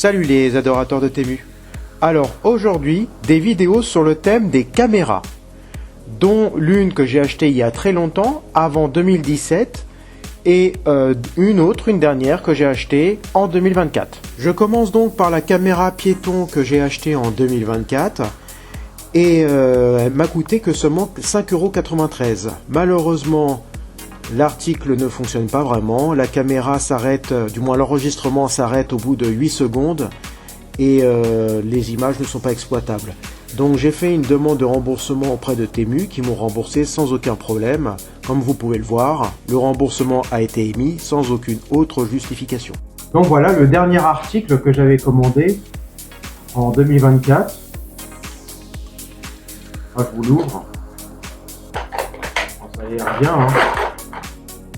Salut les adorateurs de Temu. Alors aujourd'hui, des vidéos sur le thème des caméras, dont l'une que j'ai achetée il y a très longtemps, avant 2017, et une dernière que j'ai achetée en 2024. Je commence donc par la caméra piéton que j'ai achetée en 2024, et elle m'a coûté que seulement 5,93 €. Malheureusement, l'article ne fonctionne pas vraiment, la caméra s'arrête, du moins l'enregistrement s'arrête au bout de 8 secondes et les images ne sont pas exploitables. Donc j'ai fait une demande de remboursement auprès de Temu qui m'ont remboursé sans aucun problème. Comme vous pouvez le voir, le remboursement a été émis sans aucune autre justification. Donc voilà le dernier article que j'avais commandé en 2024. Je vous l'ouvre. Ça a l'air bien, hein.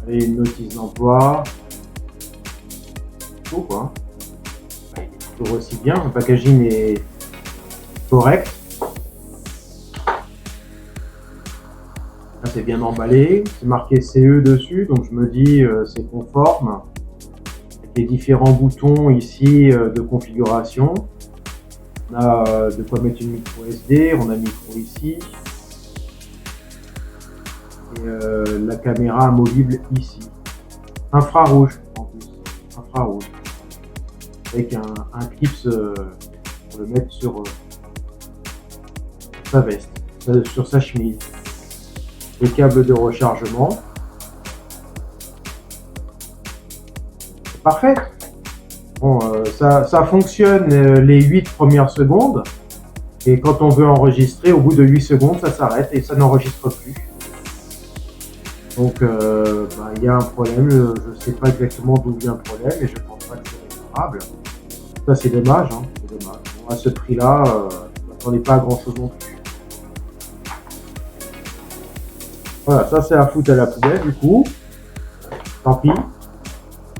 Et une notice d'emploi. Tout quoi. Il est toujours aussi bien. Le packaging est correct. Là, c'est bien emballé. C'est marqué CE dessus, donc je me dis c'est conforme. Avec les différents boutons ici de configuration. On a de quoi mettre une micro SD. On a micro ici. Et la caméra amovible ici. Infrarouge en plus. Infrarouge. Avec un clips pour le mettre sur sa veste, sur sa chemise. Les câbles de rechargement. Parfait. Bon, ça fonctionne les 8 premières secondes. Et quand on veut enregistrer, au bout de 8 secondes, ça s'arrête et ça n'enregistre plus. Donc, il y a un problème. Je ne sais pas exactement d'où vient le problème et je ne pense pas que c'est réparable. Ça, c'est dommage. Hein, c'est dommage. Bon, à ce prix-là, je n'attendais pas à grand-chose non plus. Voilà, ça c'est à foutre à la poubelle du coup. Tant pis.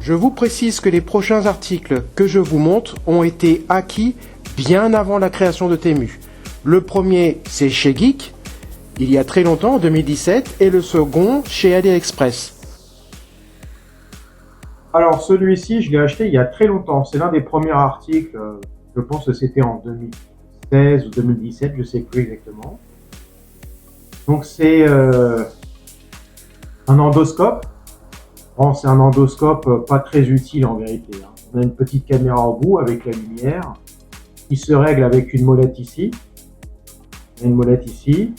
Je vous précise que les prochains articles que je vous montre ont été acquis bien avant la création de Temu. Le premier, c'est chez Geek, il y a très longtemps, en 2017, et le second, chez AliExpress. Alors celui-ci, je l'ai acheté il y a très longtemps. C'est l'un des premiers articles, je pense que c'était en 2016 ou 2017, je ne sais plus exactement. Donc c'est un endoscope. Bon, c'est un endoscope pas très utile en vérité. Hein. On a une petite caméra au bout avec la lumière qui se règle avec une molette ici. On a une molette ici.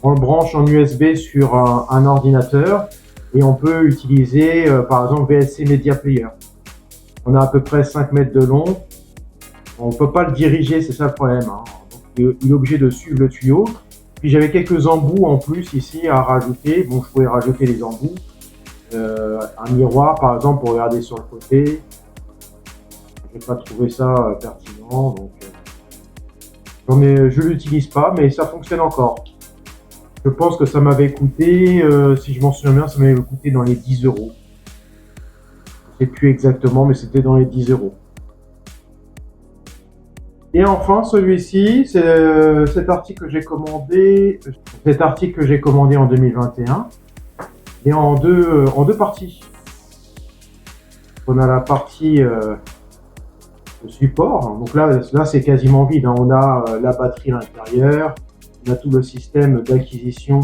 On le branche en USB sur un ordinateur et on peut utiliser par exemple VLC Media Player. On a à peu près 5 mètres de long. On ne peut pas le diriger, c'est ça le problème. Hein. Donc, il est obligé de suivre le tuyau. Puis j'avais quelques embouts en plus ici à rajouter. Bon, je pouvais rajouter les embouts. Un miroir par exemple pour regarder sur le côté. Je n'ai pas trouvé ça pertinent. Donc, je ne l'utilise pas, mais ça fonctionne encore. Je pense que ça m'avait coûté, si je m'en souviens bien, ça m'avait coûté dans les 10 €. Je ne sais plus exactement, mais c'était dans les 10 €. Et enfin, celui-ci, c'est cet article que j'ai commandé en 2021, et en deux parties. On a la partie de support. Donc là c'est quasiment vide. Hein. On a la batterie à l'intérieur, on a tout le système d'acquisition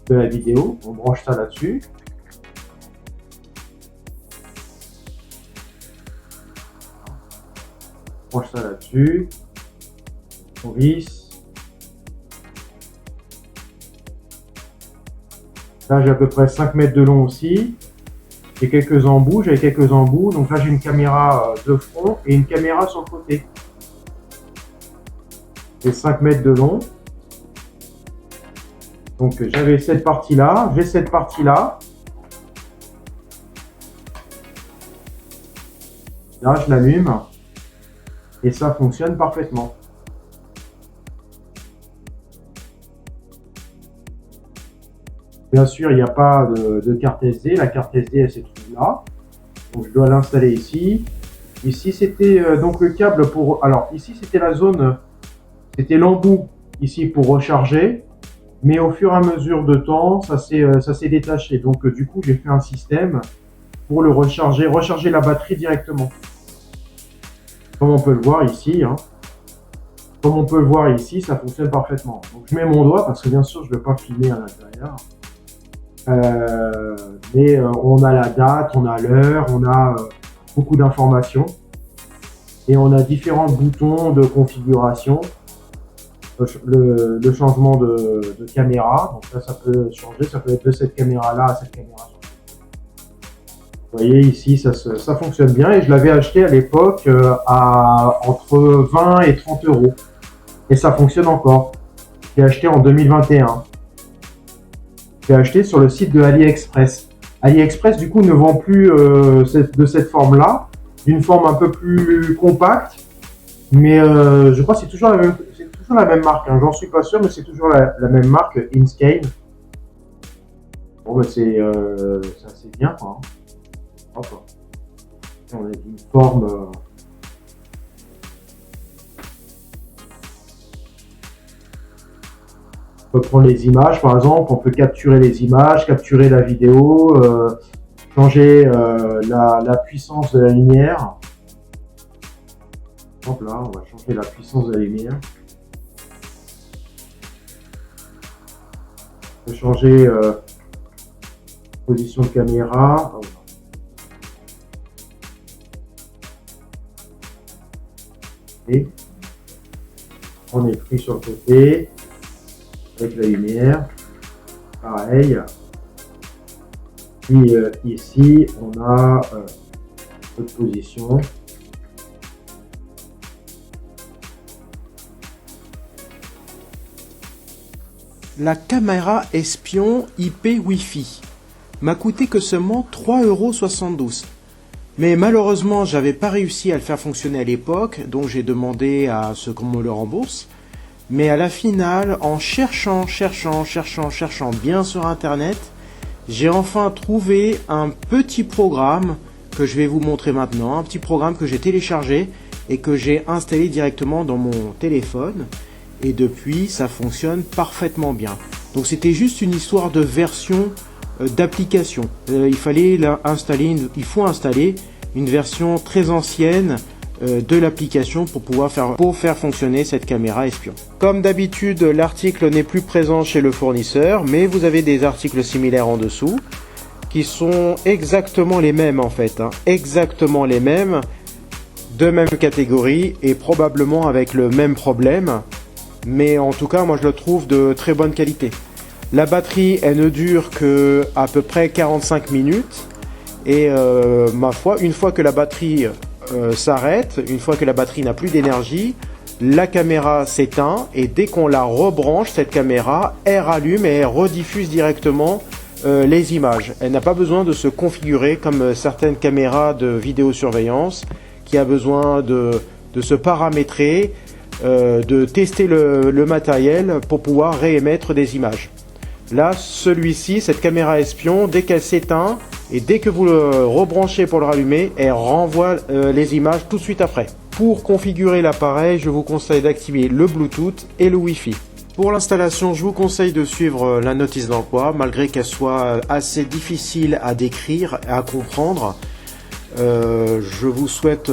de la vidéo. On branche ça là-dessus. On branche ça là-dessus. On visse. Là, j'ai à peu près 5 mètres de long aussi. J'ai quelques embouts, Donc là, j'ai une caméra de front et une caméra sur le côté. J'ai 5 mètres de long. Donc j'avais cette partie-là, j'ai cette partie-là. Là, je l'allume. Et ça fonctionne parfaitement. Bien sûr, il n'y a pas de carte SD. La carte SD, elle se trouve là. Donc, je dois l'installer ici. Ici, c'était donc le câble pour... Alors, ici, c'était la zone... C'était l'embout, ici, pour recharger. Mais au fur et à mesure de temps, ça s'est détaché. Donc, du coup, j'ai fait un système pour le recharger la batterie directement. Comme on peut le voir ici, hein. Comme on peut le voir ici, ça fonctionne parfaitement. Donc je mets mon doigt parce que bien sûr je ne vais pas filmer à l'intérieur. Mais on a la date, on a l'heure, on a beaucoup d'informations. Et on a différents boutons de configuration. Le changement de caméra. Donc là, ça peut changer. Ça peut être de cette caméra-là à cette caméra. Vous voyez ici, ça fonctionne bien. Et je l'avais acheté à l'époque à entre 20 et 30 euros. Et ça fonctionne encore. Je l'ai acheté en 2021. Je l'ai acheté sur le site de AliExpress. AliExpress, du coup, ne vend plus de cette forme-là, d'une forme un peu plus compacte. Mais je crois que c'est toujours la même marque. Hein. J'en suis pas sûr, mais c'est toujours la même marque, Inkscape. Bon, bah, c'est assez bien, quoi. Hop. On a une forme. On peut prendre les images, par exemple. On peut capturer les images, capturer la vidéo, changer la puissance de la lumière. Donc là, on va changer la puissance de la lumière. On peut changer position de caméra. Et on est pris sur le côté avec la lumière. Pareil. Puis ici, on a notre position. La caméra espion IP Wi-Fi m'a coûté que seulement 3,72 €. Mais malheureusement, j'avais pas réussi à le faire fonctionner à l'époque, donc j'ai demandé à ce qu'on me le rembourse. Mais à la finale, en cherchant bien sur internet, j'ai enfin trouvé un petit programme que je vais vous montrer maintenant, un petit programme que j'ai téléchargé et que j'ai installé directement dans mon téléphone. Et depuis, ça fonctionne parfaitement bien. Donc c'était juste une histoire de version d'application. Il faut installer une version très ancienne de l'application pour faire fonctionner cette caméra espion. Comme d'habitude, l'article n'est plus présent chez le fournisseur, mais vous avez des articles similaires en dessous qui sont exactement les mêmes en fait, hein, exactement les mêmes, de même catégorie et probablement avec le même problème. Mais en tout cas, moi je le trouve de très bonne qualité. La batterie, elle ne dure que à peu près 45 minutes. Et ma foi, une fois que la batterie s'arrête, une fois que la batterie n'a plus d'énergie, la caméra s'éteint. Et dès qu'on la rebranche, cette caméra, elle rallume et elle rediffuse directement les images. Elle n'a pas besoin de se configurer comme certaines caméras de vidéosurveillance qui a besoin de se paramétrer, de tester le matériel pour pouvoir réémettre des images. Là, celui-ci, cette caméra espion, dès qu'elle s'éteint et dès que vous le rebranchez pour le rallumer, elle renvoie les images tout de suite après. Pour configurer l'appareil, je vous conseille d'activer le Bluetooth et le Wi-Fi. Pour l'installation, je vous conseille de suivre la notice d'emploi, malgré qu'elle soit assez difficile à décrire et à comprendre. Je vous souhaite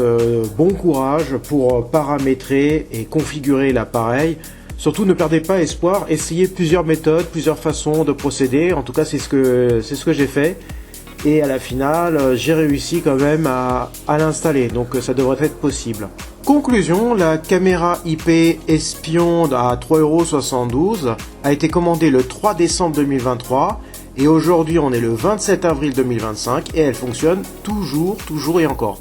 bon courage pour paramétrer et configurer l'appareil. Surtout ne perdez pas espoir, essayez plusieurs méthodes, plusieurs façons de procéder. En tout cas, c'est ce que j'ai fait. Et à la finale, j'ai réussi quand même à l'installer. Donc ça devrait être possible. Conclusion, la caméra IP espion à 3,72 € a été commandée le 3 décembre 2023. Et aujourd'hui, on est le 27 avril 2025 et elle fonctionne toujours et encore.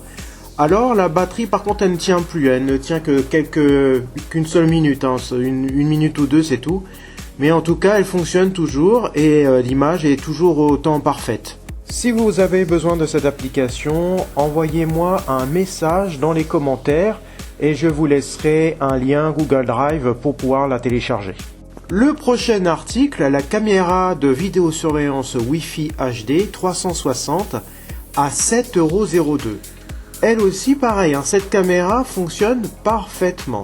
Alors la batterie par contre elle ne tient plus, elle ne tient qu'une seule minute, hein, une minute ou deux c'est tout. Mais en tout cas elle fonctionne toujours et l'image est toujours autant parfaite. Si vous avez besoin de cette application, envoyez-moi un message dans les commentaires et je vous laisserai un lien Google Drive pour pouvoir la télécharger. Le prochain article, la caméra de vidéosurveillance Wi-Fi HD 360 à 7,02 €. Elle aussi pareil, hein, cette caméra fonctionne parfaitement.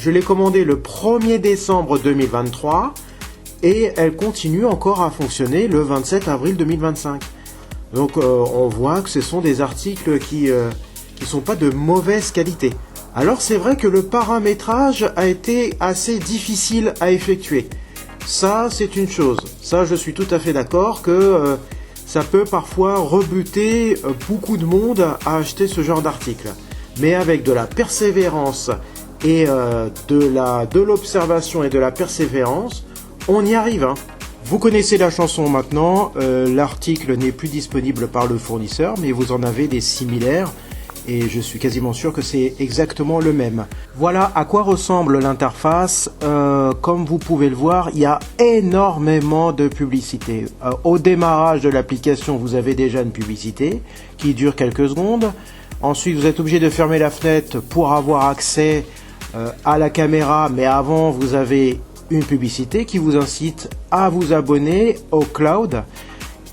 Je l'ai commandée le 1er décembre 2023 et elle continue encore à fonctionner le 27 avril 2025. Donc on voit que ce sont des articles qui sont pas de mauvaise qualité. Alors c'est vrai que le paramétrage a été assez difficile à effectuer. Ça, c'est une chose. Ça, je suis tout à fait d'accord que ça peut parfois rebuter beaucoup de monde à acheter ce genre d'article. Mais avec de la persévérance et de l'observation et de la persévérance, on y arrive. Hein. Vous connaissez la chanson maintenant, l'article n'est plus disponible par le fournisseur, mais vous en avez des similaires. Et je suis quasiment sûr que c'est exactement le même. Voilà à quoi ressemble l'interface. Comme vous pouvez le voir, il y a énormément de publicité. Au démarrage de l'application, vous avez déjà une publicité qui dure quelques secondes. Ensuite, vous êtes obligé de fermer la fenêtre pour avoir accès à la caméra. Mais avant, vous avez une publicité qui vous incite à vous abonner au cloud.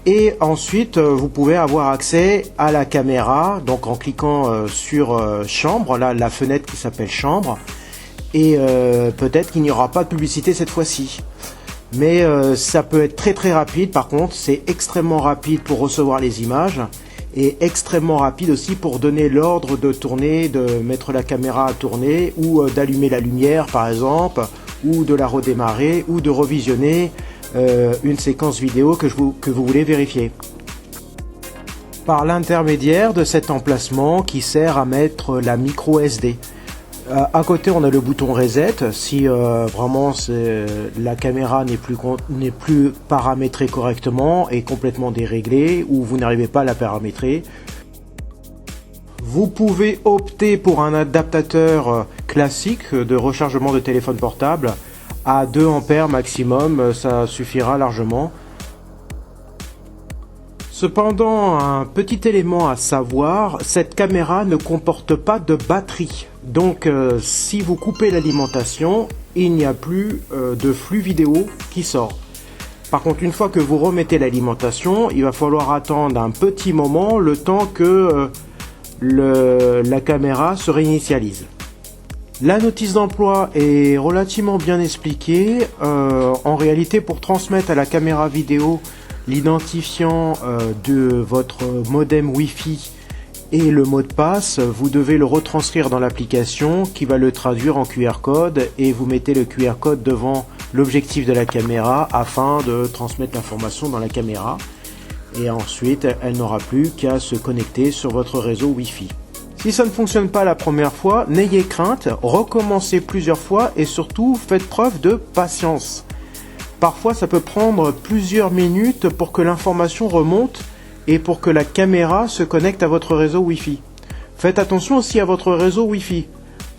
Et ensuite, vous pouvez avoir accès à la caméra, donc en cliquant sur chambre, là, la fenêtre qui s'appelle chambre. Et peut-être qu'il n'y aura pas de publicité cette fois-ci. Mais ça peut être très très rapide. Par contre, c'est extrêmement rapide pour recevoir les images. Et extrêmement rapide aussi pour donner l'ordre de tourner, de mettre la caméra à tourner, ou d'allumer la lumière par exemple, ou de la redémarrer, ou de revisionner une séquence vidéo que vous voulez vérifier. Par l'intermédiaire de cet emplacement qui sert à mettre la micro SD. À côté, on a le bouton reset si vraiment la caméra n'est plus paramétrée correctement et complètement déréglée, ou vous n'arrivez pas à la paramétrer. Vous pouvez opter pour un adaptateur classique de rechargement de téléphone portable à 2 ampères maximum, ça suffira largement. Cependant, un petit élément à savoir, cette caméra ne comporte pas de batterie. Donc si vous coupez l'alimentation, il n'y a plus de flux vidéo qui sort. Par contre, une fois que vous remettez l'alimentation, il va falloir attendre un petit moment, le temps que la caméra se réinitialise. La notice d'emploi est relativement bien expliquée. En réalité, pour transmettre à la caméra vidéo l'identifiant de votre modem Wi-Fi et le mot de passe, vous devez le retranscrire dans l'application qui va le traduire en QR code, et vous mettez le QR code devant l'objectif de la caméra afin de transmettre l'information dans la caméra. Et ensuite, elle n'aura plus qu'à se connecter sur votre réseau Wi-Fi. Si ça ne fonctionne pas la première fois, n'ayez crainte, recommencez plusieurs fois et surtout faites preuve de patience. Parfois ça peut prendre plusieurs minutes pour que l'information remonte et pour que la caméra se connecte à votre réseau Wi-Fi. Faites attention aussi à votre réseau Wi-Fi.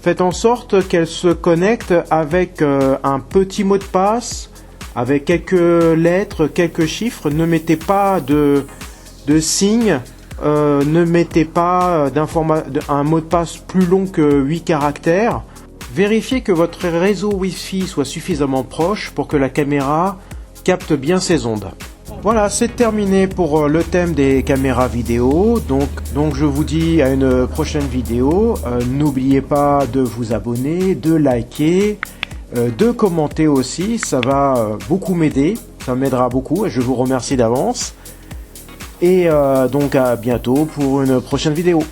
Faites en sorte qu'elle se connecte avec un petit mot de passe, avec quelques lettres, quelques chiffres. Ne mettez pas de signes. Ne mettez pas un mot de passe plus long que 8 caractères. Vérifiez que votre réseau Wi-Fi soit suffisamment proche pour que la caméra capte bien ces ondes. Voilà, c'est terminé pour le thème des caméras vidéo. Donc je vous dis à une prochaine vidéo. N'oubliez pas de vous abonner, de liker, de commenter aussi. Ça va beaucoup m'aider. Ça m'aidera beaucoup et je vous remercie d'avance. Et donc à bientôt pour une prochaine vidéo.